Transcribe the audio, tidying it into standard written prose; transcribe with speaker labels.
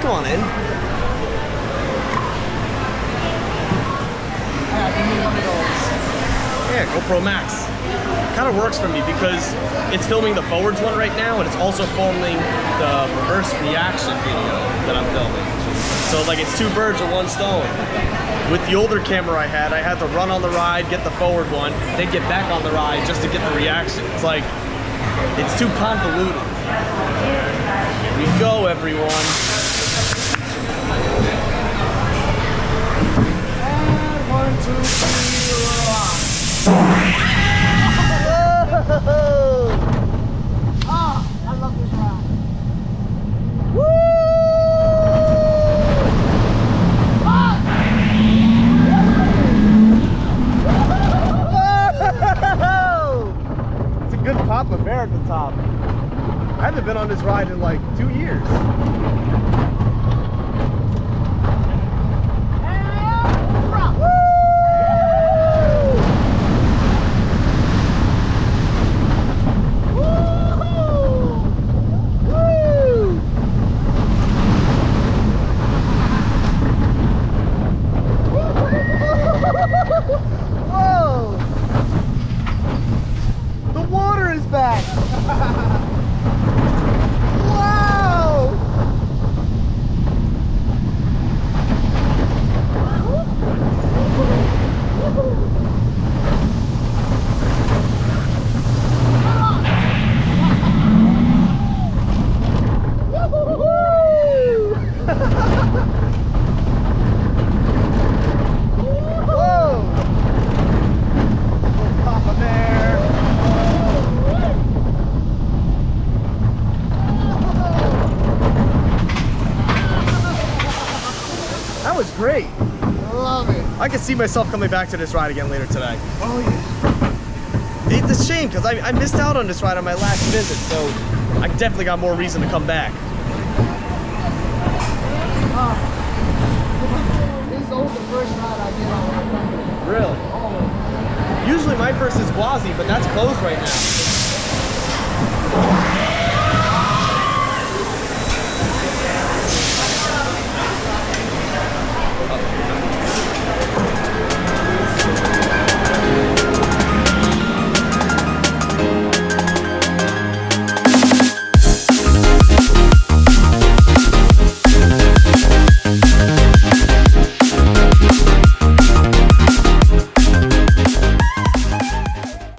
Speaker 1: come on in. Yeah, GoProMAX. Kind of works for me because it's filming the forwards one right now, and it's also filming the reverse reaction video that I'm filming. So like it's two birds with one stone. With the older camera I had to run on the ride, get the forward one, then get back on the ride just to get the reaction. It's like, it's too convoluted. Here we go, everyone. And 1, 2, 3, whoa!
Speaker 2: Oh, I love this ride.
Speaker 1: Woo! It's a good pop of air at the top. I haven't been on this ride in like 2 years. Whoa! The water is back! Wow! That was great.
Speaker 2: I love it.
Speaker 1: I can see myself coming back to this ride again later today.
Speaker 2: Oh yeah.
Speaker 1: It's a shame because I missed out on this ride on my last visit, so I definitely got more reason to come back.
Speaker 2: This is the first ride I did on my phone.
Speaker 1: Really?
Speaker 2: Oh.
Speaker 1: Usually my first is Gwazi, but that's closed right now.